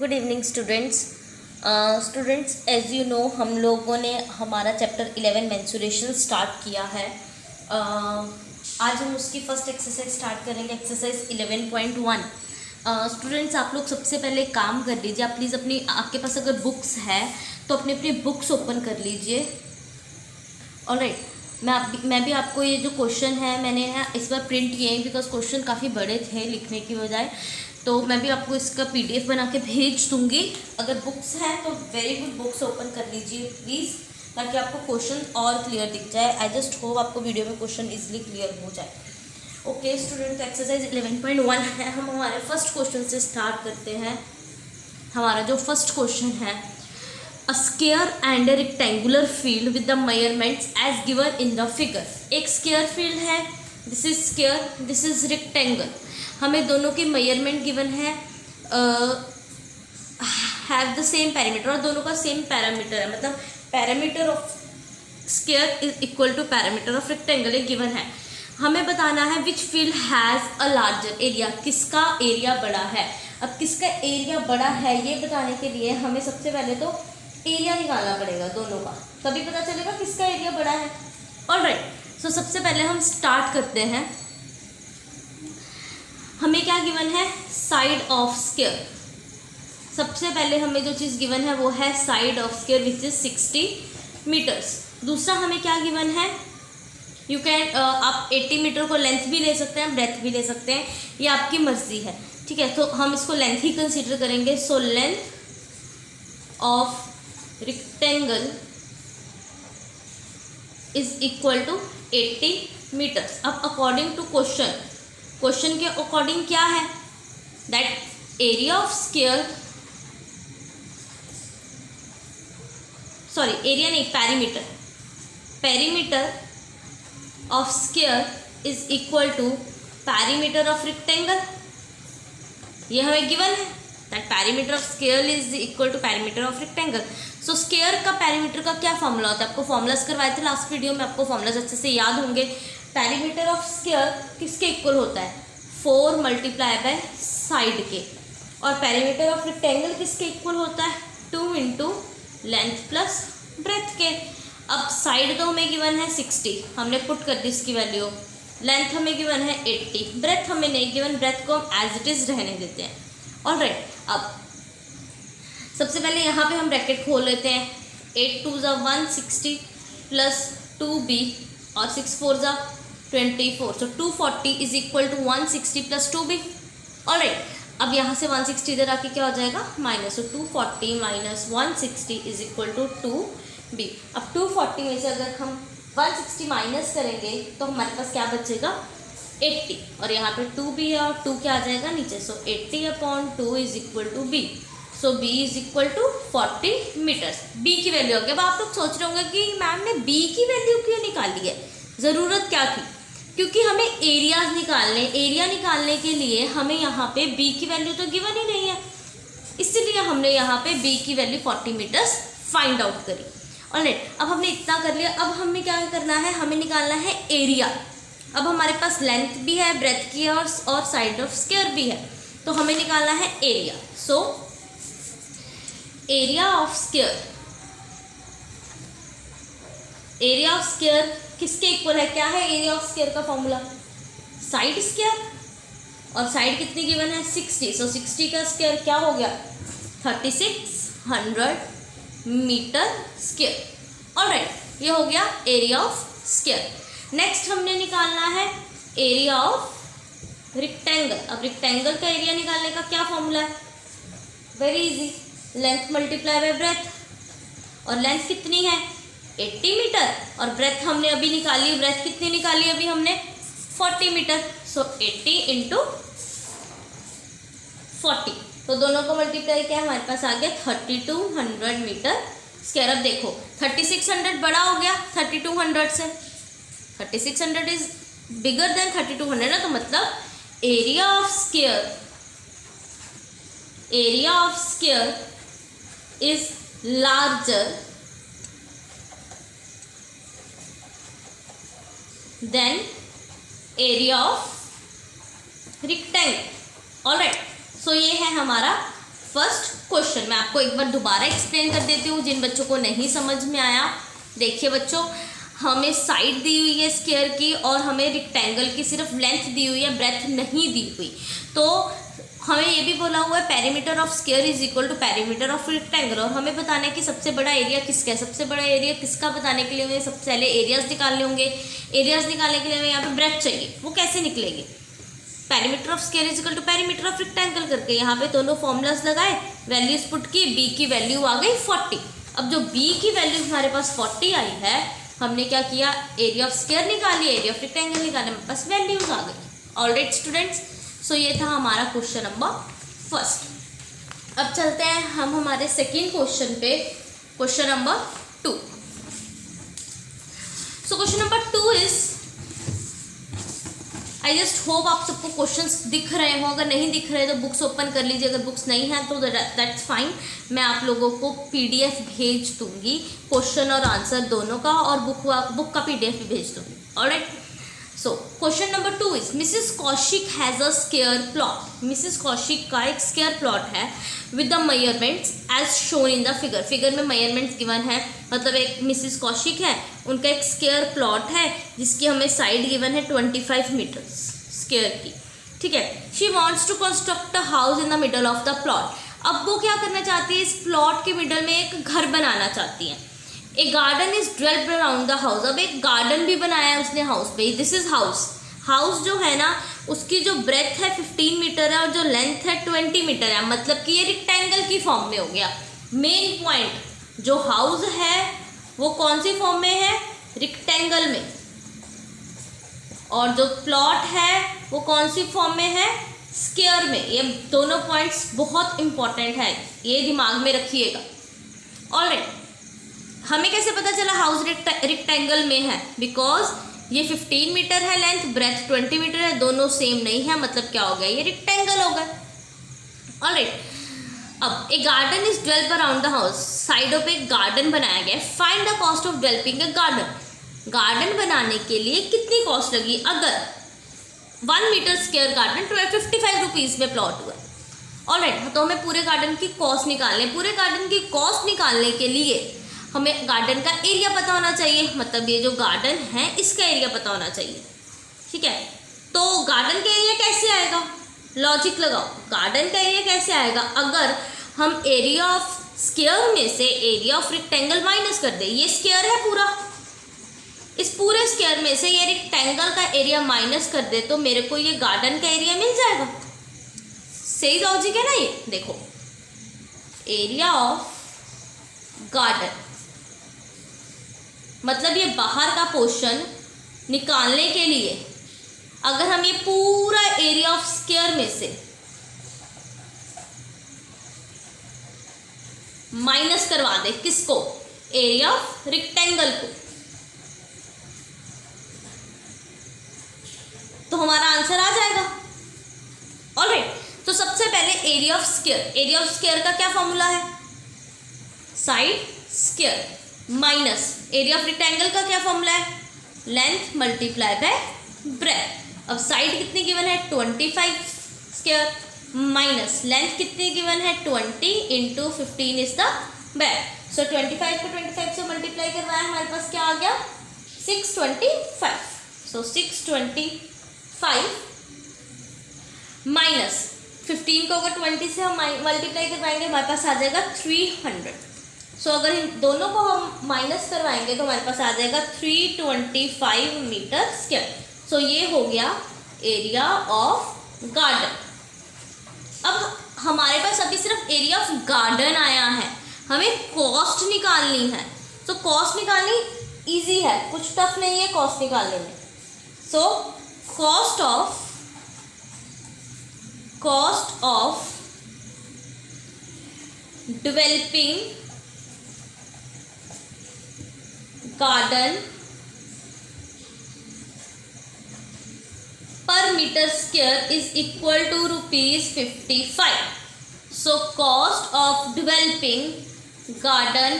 Good evening students. As you know हम लोगों ने हमारा चैप्टर 11 मेंसुरेशन स्टार्ट किया है। आज हम उसकी फर्स्ट एक्सरसाइज स्टार्ट करेंगे, एक्सरसाइज 11.1। स्टूडेंट्स आप लोग सबसे पहले काम कर लीजिए, आप प्लीज़ अपनी, आपके पास अगर बुक्स है तो अपनी अपनी बुक्स ओपन कर लीजिए। ऑलराइट, मैं भी आपको ये जो क्वेश्चन है मैंने इस बार प्रिंट किए हैं बिकॉज क्वेश्चन काफ़ी बड़े थे लिखने की बजाय, तो मैं भी आपको इसका PDF बना के भेज दूँगी। अगर बुक्स हैं तो वेरी गुड, बुक्स ओपन कर लीजिए प्लीज़, ताकि आपको क्वेश्चन और क्लियर दिख जाए। आई जस्ट होप आपको वीडियो में क्वेश्चन इजीली क्लियर हो जाए। ओके स्टूडेंट, एक्सरसाइज 11.1 है। हम हमारे फर्स्ट क्वेश्चन से स्टार्ट करते हैं। हमारा जो फर्स्ट क्वेश्चन है, a square and a rectangular field with the measurements as given in the figure. एक स्क्वायर फील्ड है, this is square, this is rectangle. हमें दोनों के मेजरमेंट गिवन है, हैव द सेम पैरामीटर, और दोनों का सेम पैरामीटर है, मतलब parameter of square is equal to parameter of rectangle एक गिवन है। हमें बताना है which field has a larger area, किसका एरिया बड़ा है। अब किसका एरिया बड़ा है ये बताने के लिए हमें सबसे पहले तो एरिया निकालना पड़ेगा दोनों का, तभी पता चलेगा किसका एरिया बड़ा है। ऑलराइट, सो सबसे पहले हम स्टार्ट करते हैं। हमें क्या गिवन है, साइड ऑफ स्क्वायर। सबसे पहले हमें जो चीज़ गिवन है वो है side of square which is 60 metres. दूसरा हमें क्या गिवन है, यू कैन आप 80 मीटर को लेंथ भी ले सकते हैं, ब्रेथ भी ले सकते हैं, ये आपकी मर्जी है। ठीक है, तो हम इसको लेंथ ही कंसीडर करेंगे। So length of rectangle is equal to 80 metres. अब अकॉर्डिंग टू क्वेश्चन के अकॉर्डिंग क्या है, that area of square, sorry area नहीं, perimeter of square is equal to perimeter of rectangle. ये हमें गिवन है that perimeter of square is equal to perimeter of rectangle. So square का perimeter का क्या फॉर्मूला होता है, आपको फॉर्मूलाज करवाए थे लास्ट वीडियो में, आपको फॉर्मूलाज अच्छे से याद होंगे। पेरीमीटर ऑफ स्क्वायर किसके इक्वल होता है, 4 मल्टीप्लाई बाय साइड के, और पेरीमीटर ऑफ रेक्टेंगल किसके इक्वल होता है, 2 इंटू लेंथ प्लस ब्रेथ के। अब साइड तो हमें गिवन है 60, हमने पुट कर दी इसकी वैल्यू। लेंथ हमें गिवन है 80, ब्रेथ हमें नहीं गिवन, ब्रेथ को हम एज इट इज रहने देते हैं। ऑलराइट, अब सबसे पहले यहाँ पे हम ब्रैकेट खोल लेते हैं। 8 2 ज़ा 160 प्लस 2b और 6 4 ज़ा 24, so 240 is equal to 160 plus 2b। Alright, अब यहाँ से 160 इधर आके क्या हो जाएगा, minus, so 240 minus 160 is equal to 2b। अब 240 में से अगर हम 160 माइनस करेंगे तो हमारे पास क्या बचेगा, 80, और यहाँ पे 2b है और 2 क्या आ जाएगा नीचे, so 80/2 is equal to b। So b is equal to 40 metres. b की वैल्यू होगी। अब आप लोग सोच रहे होंगे कि मैम ने b की वैल्यू क्यों निकाली है, ज़रूरत क्या थी, क्योंकि हमें एरियाज निकालने, एरिया निकालने के लिए हमें यहाँ पे b की वैल्यू तो गिवन ही नहीं है, इसीलिए हमने यहाँ पे b की वैल्यू 40 मीटर्स फाइंड आउट करी। ऑलराइट, अब हमने इतना कर लिया, अब हमें क्या करना है, हमें निकालना है एरिया। अब हमारे पास लेंथ भी है, ब्रेथ की है, और साइड ऑफ स्क्वायर भी है, तो हमें निकालना है area. So area of square, area of square किसके इक्वल है, क्या है एरिया ऑफ स्क्वायर का फॉर्मूला, साइड स्क्वायर, और साइड कितनी गिवन है 60, सो 60 का स्क्वायर क्या हो गया, 3600 मीटर स्क्वायर। ऑलराइट, ये हो गया एरिया ऑफ स्क्वायर। नेक्स्ट हमने निकालना है एरिया ऑफ रेक्टेंगल। अब रेक्टेंगल का एरिया निकालने का क्या फॉर्मूला है, very easy, length multiply by breath, और लेंथ कितनी है 80 मीटर, और ब्रेथ हमने अभी निकाली, ब्रेथ कितनी निकाली अभी हमने 40 मीटर, सो 80 इंटू 40, तो दोनों को मल्टीप्लाई किया, हमारे पास आ गया 3200 मीटर स्क्वायर। अब देखो 3600 बड़ा हो गया 3200 से, 3600 इज बिगर देन 3200 ना, तो मतलब area of square, area of square is larger than area of rectangle. Alright, so ये है हमारा फर्स्ट क्वेश्चन। मैं आपको एक बार दोबारा एक्सप्लेन कर देती हूँ जिन बच्चों को नहीं समझ में आया। देखिए बच्चों, हमें साइड दी हुई है स्क्वायर की और हमें रेक्टेंगल की सिर्फ लेंथ दी हुई है, ब्रेथ नहीं दी हुई। तो हमें ये भी बोला हुआ है perimeter of square is equal to perimeter of rectangle, और हमें बताना है कि सबसे बड़ा एरिया किसका है। सबसे बड़ा एरिया किसका बताने के लिए हमें सबसे पहले एरियाज निकालने होंगे। एरियाज निकालने के लिए हमें यहाँ पे ब्रेथ चाहिए, वो कैसे निकलेंगे? Perimeter of square is equal to perimeter of rectangle करके यहाँ पे दोनों फॉर्मूलाज लगाए, वैल्यूज पुट की, बी की वैल्यू आ गई 40। अब जो बी की वैल्यू हमारे पास 40 आई है, हमने क्या किया, एरिया ऑफ स्क्वायर निकाली, एरिया ऑफ रेक्टेंगल निकाले, हमारे पास वैल्यूज आ गई। ऑलराइट स्टूडेंट्स, सो ये था हमारा क्वेश्चन नंबर फर्स्ट। अब चलते हैं हम हमारे सेकेंड क्वेश्चन पे, question number 2। So question number 2 is, I just hope आप सबको क्वेश्चंस दिख रहे हो। अगर नहीं दिख रहे तो बुक्स ओपन कर लीजिए, अगर बुक्स नहीं है तो दैट्स फाइन। मैं आप लोगों को पीडीएफ भेज दूंगी, क्वेश्चन और आंसर दोनों का, और बुक का पीडीएफ भी भेज दूंगी। Alright, so question number 2 is, Mrs Kaushik has a square plot. Mrs Kaushik का एक स्क्वायर प्लॉट है with the measurements as shown in the figure. Figure में मेजरमेंट्स गिवन है, मतलब एक मिसेस कौशिक है, उनका एक स्क्वायर प्लॉट है जिसकी हमें साइड गिवन है 25 मीटर स्क्वायर की, ठीक है। She wants to construct a house in the middle of the plot. अब वो क्या करना चाहती है, इस प्लॉट के मिडल में एक घर बनाना चाहती है। A garden is developed around the house. अब एक गार्डन भी बनाया है उसने हाउस पे। This is house. हाउस जो है ना, उसकी जो ब्रेथ है 15 मीटर है और जो लेंथ है 20 मीटर है, मतलब कि ये रेक्टेंगल की फॉर्म में हो गया। मेन पॉइंट, जो हाउस है वो कौन सी फॉर्म में है, रेक्टेंगल में, और जो प्लॉट है वो कौन सी फॉर्म में है, स्क्वायर में। ये दोनों पॉइंट्स बहुत इंपॉर्टेंट है, ये दिमाग में रखिएगा। ऑलराइट, हमें कैसे पता चला हाउस रेक्टेंगल में है, बिकॉज ये 15 मीटर है लेंथ, ब्रेथ 20 मीटर है, दोनों सेम नहीं है, मतलब क्या हो गया, ये रेक्टेंगल हो गया। ऑलराइट, अब a garden is develop around the house. साइडों पे एक गार्डन बनाया गया। Find the cost of developing a garden. Garden बनाने के लिए कितनी कॉस्ट लगी? अगर 1 मीटर स्क्वायर गार्डन 55 रुपीज़ में प्लॉट हुआ। ऑलराइट, तो हमें पूरे गार्डन की कॉस्ट निकालनी है। पूरे गार्डन की कॉस्ट निकालने के लिए हमें गार्डन का एरिया पता होना चाहिए, मतलब ये जो गार्डन है इसका एरिया पता होना चाहिए, ठीक है। तो गार्डन का एरिया कैसे आएगा, लॉजिक लगाओ। गार्डन का एरिया कैसे आएगा, अगर हम एरिया ऑफ स्क्वायर में से एरिया ऑफ रेक्टेंगल माइनस कर दे। ये स्क्वायर है पूरा, इस पूरे स्क्वायर में से ये रेक्टेंगल का एरिया माइनस कर दे तो मेरे को ये गार्डन का एरिया मिल जाएगा। सही लॉजिक है ना ये? देखो, एरिया ऑफ गार्डन मतलब ये बाहर का पोर्शन निकालने के लिए अगर हम ये पूरा एरिया ऑफ स्क्वायर में से माइनस करवा दे, किसको, एरिया ऑफ रेक्टेंगल को, तो हमारा आंसर आ जाएगा। ऑलराइट, तो सबसे पहले area of square. Area of square का क्या फॉर्मूला है, side square minus area of rectangle का क्या फॉर्मूला है, लेंथ मल्टीप्लाई बाय ब्रेथ। अब साइड कितनी गिवन है 25 स्क्वायर माइनस लेंथ कितनी गिवन है 20 इंटू 15 इज द ब्रेथ। सो 25 को 25 से मल्टीप्लाई करवाया, हमारे पास क्या आ गया 625। सो 625 माइनस 15 को अगर 20 से हम मल्टीप्लाई करवाएंगे हमारे पास आ जाएगा 300। सो अगर इन दोनों को हम माइनस करवाएंगे तो हमारे पास आ जाएगा 325 मीटर स्क्वायर। सो ये हो गया एरिया ऑफ गार्डन। अब हमारे पास अभी सिर्फ एरिया ऑफ गार्डन आया है, हमें कॉस्ट निकालनी है। तो कॉस्ट निकालनी इजी है, कुछ टफ नहीं है कॉस्ट निकालने में। So cost of developing garden per metre square is equal to ₹55। So cost of developing garden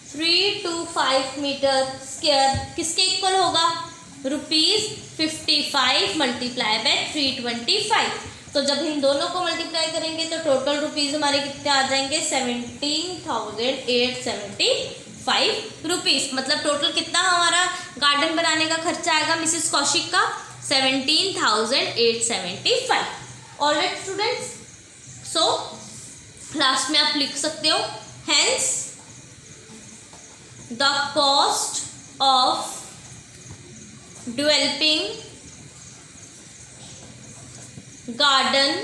3 to 5 metre square किसके इक्वल होगा, ₹55 मल्टीप्लाई बाय 325। तो जब इन दोनों को मल्टीप्लाई करेंगे तो टोटल रुपीज़ हमारे कितने आ जाएंगे 17,875 रुपीज़। मतलब टोटल कितना हमारा गार्डन बनाने का खर्चा आएगा मिसेस कौशिक का 17,875। ऑलराइट स्टूडेंट्स, सो लास्ट में आप लिख सकते हो hence the cost of developing garden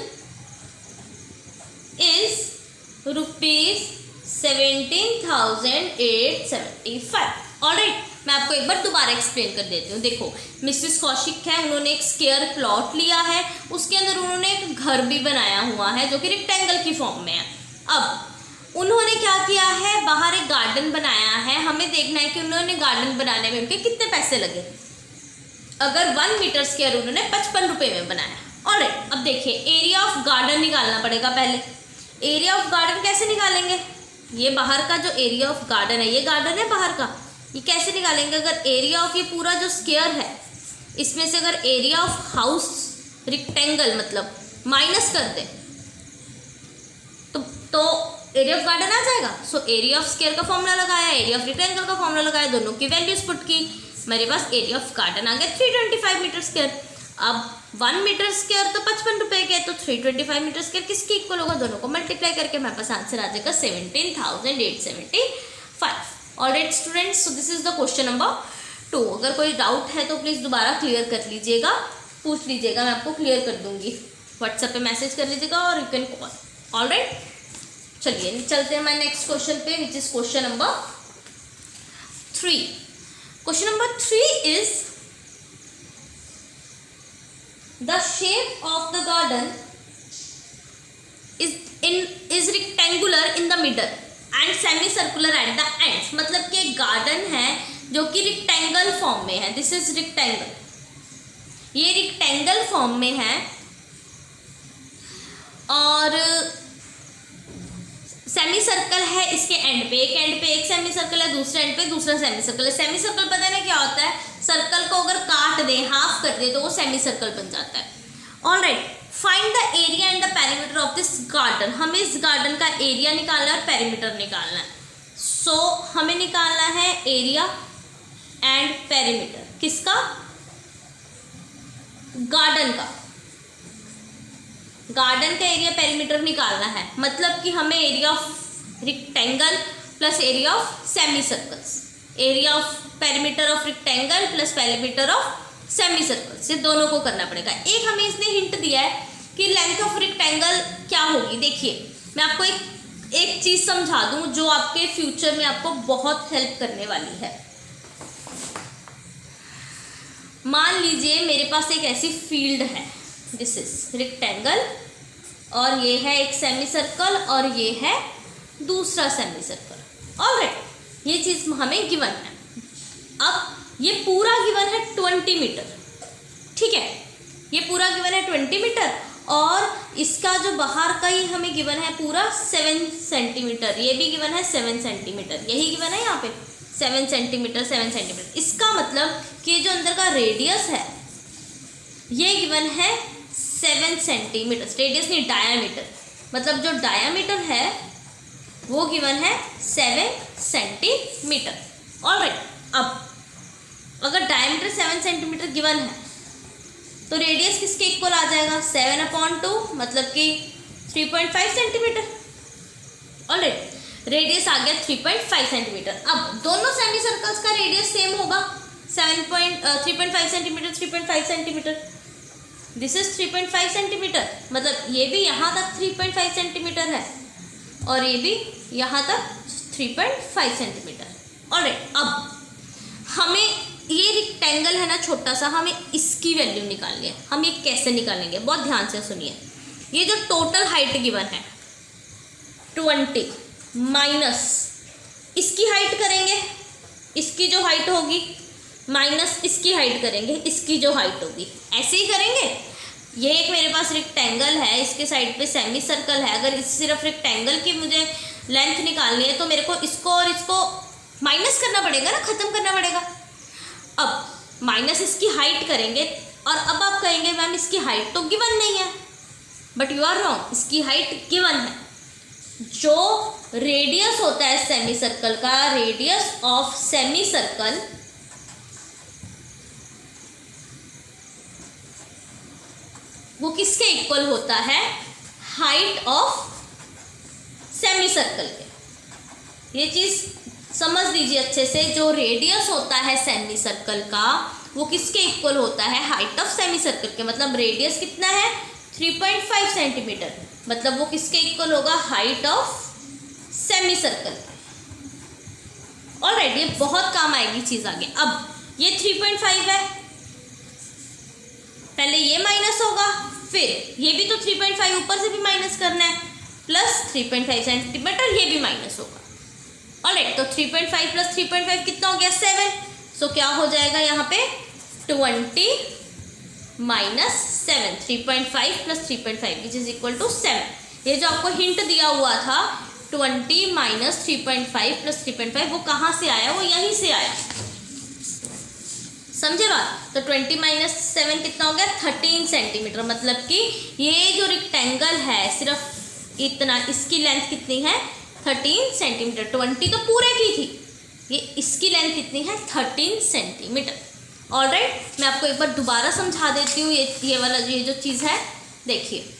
is ₹17,875। Alright, मैं आपको एक बार दोबारा एक्सप्लेन कर देती हूँ। देखो मिसेस कौशिक है, उन्होंने एक स्क्वायर प्लॉट लिया है, उसके अंदर उन्होंने एक घर भी बनाया हुआ है जो कि रेक्टेंगल की फॉर्म में है। अब उन्होंने क्या किया है, बाहर एक गार्डन बनाया है। हमें देखना है कि उन्होंने गार्डन बनाने में उनके कितने पैसे लगे। अगर 1 मीटर स्क्वायर उन्होंने 55 रुपये में बनाया। ऑलराइट, अब देखिए एरिया ऑफ गार्डन निकालना पड़ेगा पहले। एरिया ऑफ गार्डन कैसे निकालेंगे, ये बाहर का जो एरिया ऑफ गार्डन है, ये गार्डन है बाहर का, ये कैसे निकालेंगे। अगर एरिया ऑफ ये पूरा जो स्क्वायर है इसमें से अगर एरिया ऑफ हाउस रेक्टेंगल मतलब माइनस कर दे तो एरिया ऑफ गार्डन आ जाएगा। सो एरिया ऑफ स्क्वायर का फॉर्मूला लगाया, एरिया ऑफ रेक्टेंगल का फॉर्मूला लगाया, दोनों की वैल्यूज पुट की, मेरे पास एरिया ऑफ गार्डन आ गया 325 मीटर स्क्वायर। अब 1 मीटर स्क्वायर तो 55 रुपये के, तो 325 मीटर स्क्वायर किसके इक्वल होगा, दोनों को मल्टीप्लाई करके मेरे पास आंसर आ जाएगा 17,875। Alright students, so this is the question number 2। अगर कोई डाउट है तो प्लीज़ दोबारा क्लियर कर लीजिएगा, पूछ लीजिएगा, मैं आपको क्लियर कर दूंगी। व्हाट्सएप पे मैसेज कर लीजिएगा और यू कैन कॉल। ऑलराइट, चलिए चलते हैं हमारे नेक्स्ट क्वेश्चन पे, which is question number 3। Question number 3 is the shape of the garden is rectangular in the middle and semicircular at the ends। मतलब कि एक गार्डन है जो कि रेक्टेंगल फॉर्म में है। दिस इज रेक्टेंगल, ये रेक्टेंगल फॉर्म में है और सेमी सर्कल है इसके एंड पे एक सेमी सर्कल है, दूसरे एंड पे दूसरा सेमी सर्कल है। सेमी सर्कल पता है ना क्या होता है, सर्कल को अगर काट दे, हाफ कर दे तो वो सेमी सर्कल बन जाता है। Alright, find the area and the perimeter of this garden. हमें इस गार्डन का एरिया निकालना है और पेरीमीटर निकालना है। सो हमें निकालना है एरिया एंड पेरीमीटर किसका, गार्डन का। गार्डन का एरिया पेरीमीटर निकालना है, मतलब कि हमें area of rectangle plus area of semi circles, area of perimeter of rectangle plus perimeter of semi circles, ये दोनों को करना पड़ेगा। एक हमें इसने हिंट दिया है कि लेंथ ऑफ रेक्टेंगल क्या होगी। देखिए मैं आपको एक चीज़ समझा दूं जो आपके फ्यूचर में आपको बहुत हेल्प करने वाली है। मान लीजिए मेरे पास एक ऐसी फील्ड है, दिस इज रेक्टेंगल और ये है एक सेमी सर्कल और ये है दूसरा सेमी सर्कल। ऑलराइट, ये चीज़ हमें गिवन है। अब ये पूरा गिवन है 20 मीटर, ठीक है, ये पूरा गिवन है 20 मीटर और इसका जो बाहर का ही हमें गिवन है पूरा 7 सेंटीमीटर, ये भी गिवन है 7 सेंटीमीटर, यही गिवन है यहाँ पे 7 सेंटीमीटर 7 सेंटीमीटर। इसका मतलब कि जो अंदर का रेडियस है ये गिवन है 7 सेंटीमीटर, रेडियस नहीं डायामीटर, मतलब जो डायामीटर है वो गिवन है 7 सेंटीमीटर। ऑलराइट, अब अगर डायमीटर 7 सेंटीमीटर गिवन है तो रेडियस किसके इक्वल आ जाएगा, 7/2 मतलब कि 3.5 सेंटीमीटर। ऑलराइट, रेडियस आ गया 3.5 सेंटीमीटर। अब दोनों सेमी सर्कल्स का रेडियस सेम होगा 3.5 centimetre 3.5 centimetre, this is 3.5 centimetre, मतलब ये भी यहाँ तक 3.5 सेंटीमीटर है और ये भी यहाँ तक 3.5 सेंटीमीटर। ऑलराइट, अब हमें ये रेक्टेंगल है ना छोटा सा, हमें इसकी वैल्यू निकालनी है। हम ये कैसे निकालेंगे, बहुत ध्यान से सुनिए। ये जो टोटल हाइट गिवन है 20 माइनस इसकी हाइट करेंगे, इसकी जो हाइट होगी माइनस इसकी हाइट करेंगे, इसकी जो हाइट होगी, ऐसे ही करेंगे। ये एक मेरे पास रेक्टेंगल है, इसके साइड पे सेमी सर्कल है। अगर सिर्फ रेक्टेंगल की मुझे लेंथ निकालनी है तो मेरे को इसको और इसको माइनस करना पड़ेगा ना, ख़त्म करना पड़ेगा। अब माइनस इसकी हाइट करेंगे और अब आप कहेंगे मैम इसकी हाइट तो गिवन नहीं है, बट यू आर रॉन्ग, इसकी हाइट गिवन है। जो रेडियस होता है सेमी सर्कल का, रेडियस ऑफ सेमी सर्कल वो किसके इक्वल होता है? हाइट ऑफ सेमी सर्कल के। ये चीज समझ लीजिए अच्छे से, जो रेडियस होता है सेमी सर्कल का वो किसके इक्वल होता है? हाइट ऑफ सेमी सर्कल के। मतलब रेडियस कितना है? 3.5 सेंटीमीटर, मतलब वो किसके इक्वल होगा? हाइट ऑफ सेमी सर्कल के। ऑलराइट, ये बहुत काम आएगी चीज आगे। अब ये 3.5 है, पहले ये माइनस होगा, फिर ये भी तो 3.5 ऊपर से भी माइनस करना है, प्लस 3.5 सेंटीमीटर ये भी माइनस होगा। ऑलराइट, तो 3.5 प्लस 3.5 कितना हो गया? 7। सो क्या हो जाएगा यहाँ पे? 20 minus 7, 3.5 plus 3.5 which is equal to 7। ये जो आपको हिंट दिया हुआ था 20 माइनस 3.5 प्लस 3.5, वो कहाँ से आया? वो यहीं से आया, समझे बात? तो 20 माइनस 7 कितना हो गया? 13 सेंटीमीटर। मतलब कि ये जो रेक्टेंगल है सिर्फ इतना, इसकी लेंथ कितनी है? 13 सेंटीमीटर। 20 तो पूरे की थी, ये इसकी लेंथ कितनी है? 13 सेंटीमीटर। ऑलराइट, मैं आपको एक बार दोबारा समझा देती हूँ। ये वाला ये जो चीज़ है, देखिए,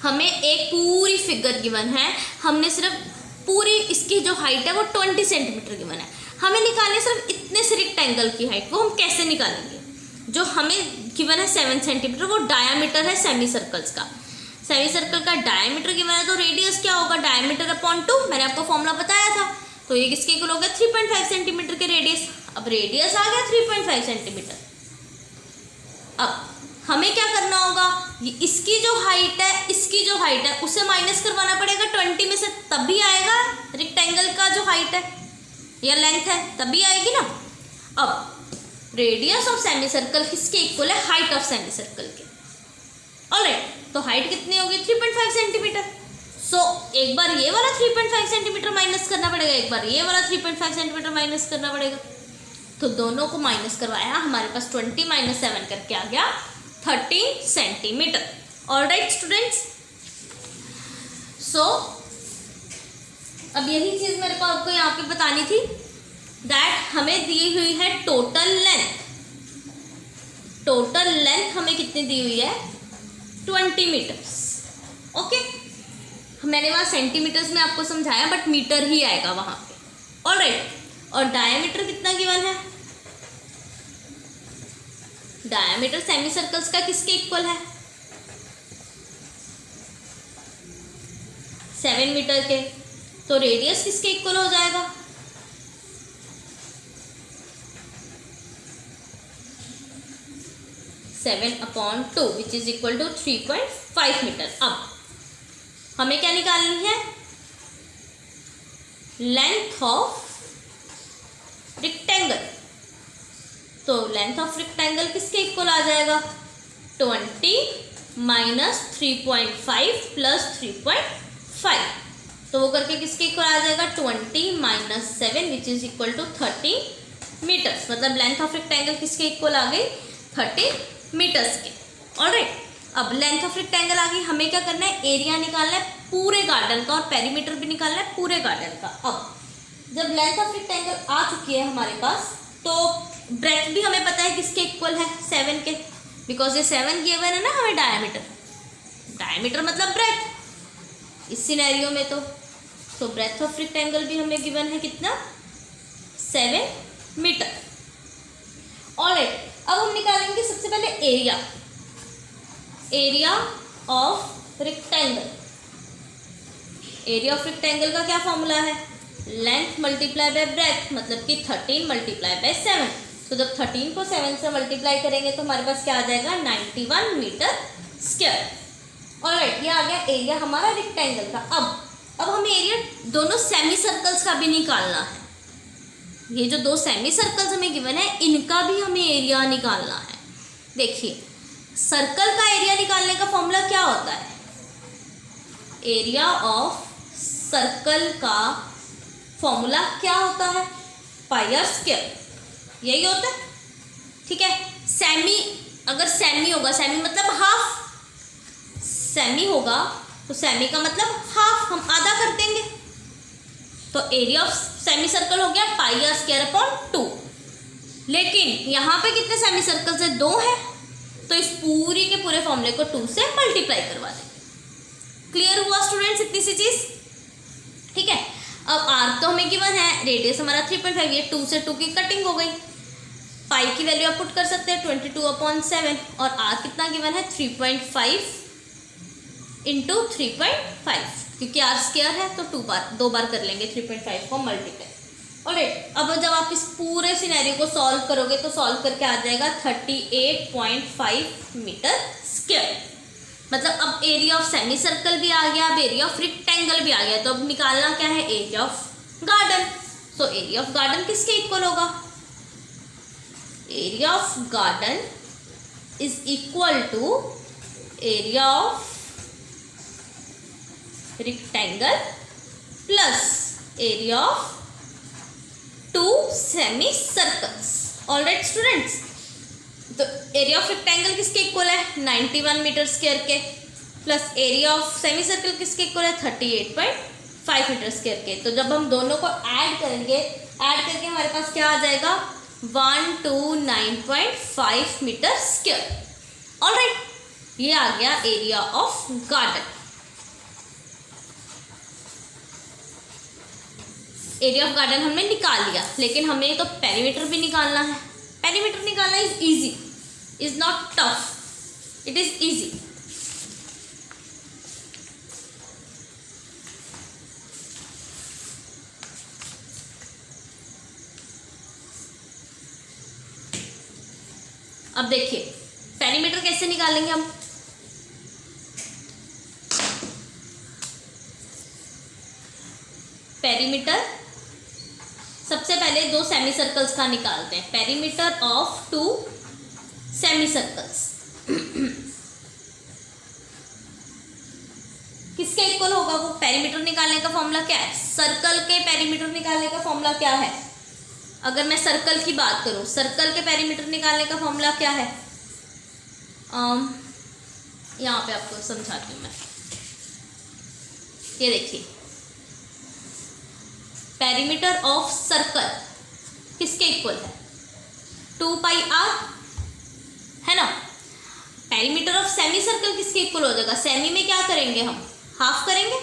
हमें एक पूरी फिगर गिवन है, हमने सिर्फ पूरी इसकी जो हाइट है वो 20 सेंटीमीटर गिवन है, हमें निकालने सिर्फ इतने से रेक्टेंगल की हाइट। वो हम कैसे निकालेंगे? जो हमें गिवन है 7 सेंटीमीटर, वो डायामीटर है सेमी सर्कल्स का। सेमी सर्कल का डायमीटर गिवन है, तो रेडियस क्या होगा? Diameter upon 2। मैंने आपको फॉर्मूला बताया था। तो ये किसके इक्वल हो गया? 3.5 सेंटीमीटर के रेडियस। अब रेडियस आ गया 3.5 सेंटीमीटर। अब हमें क्या करना होगा? इसकी जो हाइट है, इसकी जो हाइट है उसे माइनस करवाना पड़ेगा 20 में से, तभी आएगा रेक्टेंगल का जो हाइट है या लेंथ है, तभी आएगी ना। अब रेडियस ऑफ सेमी सर्कल किसके इक्वल है? हाइट ऑफ सेमी सर्कल के। ऑलराइट, तो हाइट कितनी होगी? 3.5 सेंटीमीटर। सो एक बार ये वाला 3.5 सेंटीमीटर माइनस करना पड़ेगा, एक बार ये वाला 3.5 सेंटीमीटर माइनस करना पड़ेगा। तो दोनों को माइनस करवाया, हमारे पास 20 माइनस 7 करके आ गया 13 सेंटीमीटर। ऑलराइट स्टूडेंट्स, सो अब यही चीज़ मेरे को आपको यहाँ पे बतानी थी, दैट हमें दी हुई है टोटल लेंथ। टोटल लेंथ हमें कितनी दी हुई है? 20 मीटर्स। ओके, मैंने वहाँ सेंटीमीटर्स में आपको समझाया, बट मीटर ही आएगा वहाँ पे। ऑलराइट, और डायमीटर कितना गिवन है? डायमीटर सेमी सर्कल्स का किसके इक्वल है? 7 मीटर के। तो रेडियस किसके इक्वल हो जाएगा? 7/2 which is equal to 3.5 metre. अब हमें क्या निकालनी है? Length of rectangle. तो लेंथ ऑफ रेक्टेंगल किसके इक्वल आ जाएगा? 20 माइनस 3.5 प्लस 3.5। तो वो करके किसके इक्वल आ जाएगा? 20 minus 7 which is equal to 30 metres. मतलब लेंथ ऑफ रेक्टेंगल किसके इक्वल आ गई? 30 मीटर्स के। ऑलराइट, अब लेंथ ऑफ रेक्टेंगल आ गई, हमें क्या करना है? एरिया निकालना है पूरे गार्डन का, और पेरीमीटर भी निकालना है पूरे गार्डन का। अब जब लेंथ ऑफ रेक्टेंगल आ चुकी है हमारे पास, तो ब्रेथ भी हमें पता है किसके इक्वल है? 7 के, बिकॉज ये 7 गिवन है ना हमें डायमीटर। डायमीटर मतलब ब्रेथ इस सिनेरियो में। तो ब्रेथ ऑफ रेक्टेंगल भी हमें गिवन है कितना? 7 मीटर। ऑलराइट, अब हम निकालेंगे सबसे पहले area. Area of rectangle. Area of rectangle का क्या फॉर्मूला है? लेंथ मल्टीप्लाई बाय ब्रेथ, मतलब कि 13 मल्टीप्लाई बाय 7। तो जब 13 को 7 से मल्टीप्लाई करेंगे तो हमारे पास क्या आ जाएगा? 91 मीटर स्क्वायर। ऑलराइट, ये आ गया एरिया हमारा रेक्टेंगल का। अब हमें एरिया दोनों सेमी सर्कल्स का भी निकालना है। ये जो दो सेमी सर्कल्स हमें गिवन है, इनका भी हमें एरिया निकालना है। देखिए, सर्कल का एरिया निकालने का फॉर्मूला क्या होता है? एरिया ऑफ सर्कल का फॉर्मूला क्या होता है? पाई आर स्क्वायर, यही होता है। ठीक है, सेमी, अगर सेमी होगा, सेमी मतलब हाफ, सेमी होगा तो सेमी का मतलब हाफ, हम आधा कर देंगे। तो एरिया ऑफ सेमी सर्कल हो गया पाई आर स्क्वायर अपॉन 2। लेकिन यहाँ पे कितने सेमी सर्कल्स है? 2 है, तो इस पूरी के पूरे फॉर्मूले को 2 से मल्टीप्लाई करवा दें। क्लियर हुआ स्टूडेंट्स इतनी सी चीज? ठीक है। अब आर तो हमें गिवन है, रेडियस हमारा 3.5, ये 2 से 2 की कटिंग हो गई। पाई की वैल्यू आप पुट कर सकते हैं 22/7 और आर कितना गिवन है 3.5 इंटू 3.5, क्योंकि आर स्क्वायर है तो 2 बार कर लेंगे 3.5 को मल्टीप्लाई। ऑलराइट, अब जब आप इस पूरे सिनेरियो को सॉल्व करोगे तो सॉल्व करके आ जाएगा 38.5 मीटर स्क्वायर। मतलब अब एरिया ऑफ सेमी सर्कल भी आ गया, अब एरिया ऑफ रेक्टेंगल भी आ गया। तो अब निकालना क्या है? Area of garden. So area of garden किसके इक्वल होगा? Area of garden is equal to area of rectangle plus area of 2 semi circles. Alright students, तो एरिया ऑफ रेक्टेंगल किसके इक्वल है? 91 मीटर स्क्वायर के, plus area of semi circle किसके equal है? 38.5 metre square के। तो जब हम दोनों को ऐड करेंगे, ऐड करके हमारे पास क्या आ जाएगा? 129.5 मीटर स्क्वायर। ऑलराइट, ये आ गया area of garden. Area of garden हमने निकाल लिया, लेकिन हमें तो पेरीमीटर भी निकालना है। पेरीमीटर निकालना is easy, is not tough, it is easy. अब देखिए पेरीमीटर कैसे निकालेंगे हम। पेरीमीटर सबसे पहले 2 सेमी सर्कल्स का निकालते हैं। पेरीमीटर ऑफ 2 सेमी सर्कल्स किसके इक्वल होगा? वो पेरीमीटर निकालने का फॉर्मूला क्या है? सर्कल के पेरीमीटर निकालने का फॉर्मूला क्या है? अगर मैं सर्कल की बात करूं, सर्कल के पेरीमीटर निकालने का फॉर्मूला क्या है? यहाँ पे आपको समझाती हूँ मैं। ये देखिए, पेरीमीटर ऑफ सर्कल किसके इक्वल है? 2 पाई आर, है ना। पेरीमीटर ऑफ सेमी सर्कल किसके इक्वल हो जाएगा? सेमी में क्या करेंगे हम? हाफ करेंगे।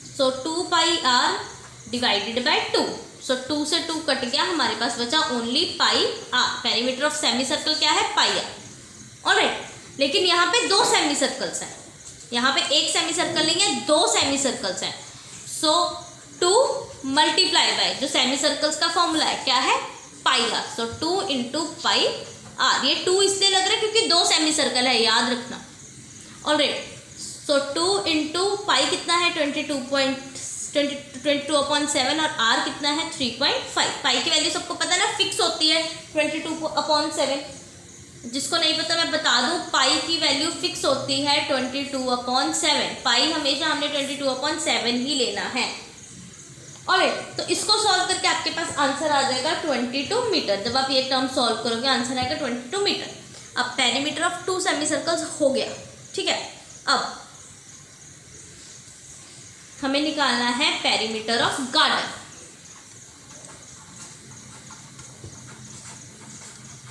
So 2 pi R divided by 2। सो 2 से 2 कट गया, हमारे पास बचा only pi R. Perimeter of semi circle क्या है? Pi are. ऑलराइट, लेकिन यहाँ पे 2 सेमी सर्कल्स हैं। यहाँ पे एक सेमी सर्कल नहीं है, 2 सेमी सर्कल्स हैं। सो 2 मल्टीप्लाई बाय जो सेमी सर्कल्स का फॉर्मूला है क्या है? Pi r. So 2 into pi r. ये 2 इसलिए लग रहा है क्योंकि 2 सेमी सर्कल है, याद रखना। ऑलराइट, सो 2 इंटू पाई कितना है? 22/7 और आर कितना है? 3.5। पाई की वैल्यू सबको पता है ना, फिक्स होती है 22/7। जिसको नहीं पता मैं बता दूं, पाई की वैल्यू फिक्स होती है 22/7। पाई हमेशा हमने 22/7 ही लेना है। ऑलराइट, तो इसको सॉल्व करके आपके पास आंसर आ जाएगा 22 मीटर। जब आप ये टर्म सॉल्व करोगे आंसर आएगा 22 मीटर। अब पेरीमीटर ऑफ 2 सेमी सर्कल्स हो गया, ठीक है। अब हमें निकालना है perimeter of garden.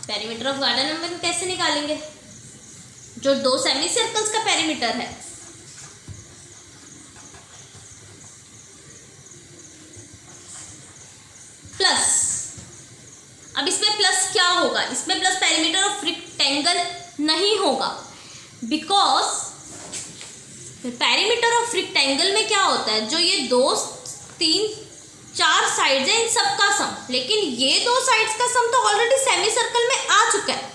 Perimeter of garden हम कैसे निकालेंगे? जो 2 सेमी सर्कल्स का पेरीमीटर है, प्लस, अब इसमें प्लस क्या होगा? इसमें प्लस पेरीमीटर ऑफ रेक्टेंगल नहीं होगा, बिकॉज पेरीमीटर ऑफ रेक्टेंगल में क्या होता है? जो ये 2, 3, 4 साइड्स हैं, इन सबका सम। लेकिन ये 2 साइड्स का सम तो ऑलरेडी सेमी सर्कल में आ चुका है।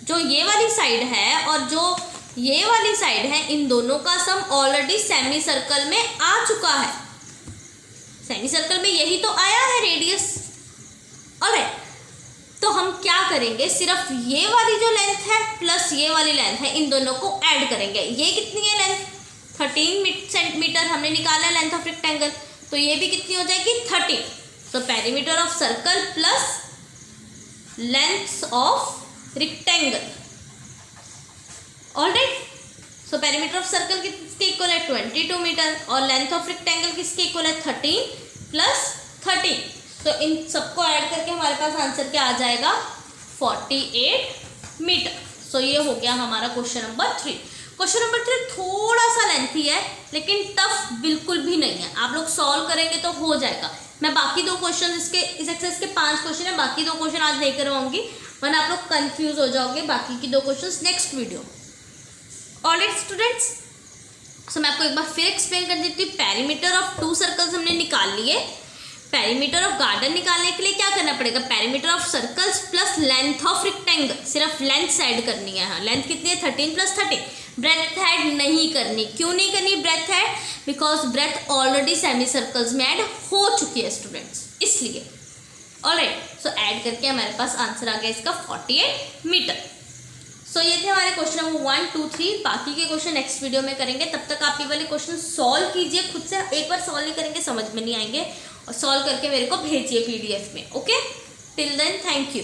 जो ये वाली साइड है और जो ये वाली साइड है, इन दोनों का सम ऑलरेडी सेमी सर्कल में आ चुका है। सेमी सर्कल में यही तो आया है रेडियस। ऑलराइट, तो हम क्या करेंगे? सिर्फ ये वाली जो लेंथ है प्लस ये वाली लेंथ है, इन दोनों को ऐड करेंगे। ये कितनी है लेंथ? 13 सेंटीमीटर हमने निकाला है लेंथ ऑफ रेक्टेंगल, तो ये भी कितनी हो जाएगी? 30। तो perimeter of circle plus length of rectangle. Alright, so perimeter of circle किसके इक्वल है 22 मीटर और लेंथ ऑफ रेक्टेंगल किसके इक्वल है 13 प्लस 13। तो इन सबको ऐड करके हमारे पास आंसर क्या आ जाएगा 48 मीटर। सो ये हो गया हमारा क्वेश्चन नंबर 3। क्वेश्चन नंबर 3 थोड़ा सा लेंथी है लेकिन टफ बिल्कुल भी नहीं है, आप लोग सॉल्व करेंगे तो हो जाएगा। मैं बाकी 2 क्वेश्चन इसके इस एक्सरसाइज के 5 क्वेश्चन है, बाकी 2 क्वेश्चन आज नहीं करवाऊंगी वरना आप लोग कंफ्यूज हो जाओगे। बाकी की 2 question next video. Alright students, so मैं आपको एक बार फिर एक्सप्लेन कर देती हूँ। पेरीमीटर ऑफ 2 सर्कल्स हमने निकाल लिए। पेरीमीटर ऑफ गार्डन निकालने के लिए क्या करना पड़ेगा, perimeter of circles plus length of rectangle, सिर्फ लेंथ साइड करनी है। हाँ, लेंथ कितनी है 13 प्लस 13। ब्रेथ ऐड नहीं करनी। क्यों नहीं करनी breadth add, because breadth already semi circles में ऐड हो चुकी है स्टूडेंट्स, इसलिए। ऑलराइट, सो ऐड करके हमारे पास आंसर आ गया इसका 48 मीटर। सो ये थे हमारे क्वेश्चन नंबर 1, 2, 3। बाकी के क्वेश्चन नेक्स्ट वीडियो में करेंगे। तब तक आप ये वाले क्वेश्चन सॉल्व कीजिए खुद से, एक बार सॉल्व नहीं करेंगे समझ में नहीं आएंगे, और सॉल्व करके मेरे को भेजिए PDF में। Okay, till then thank you.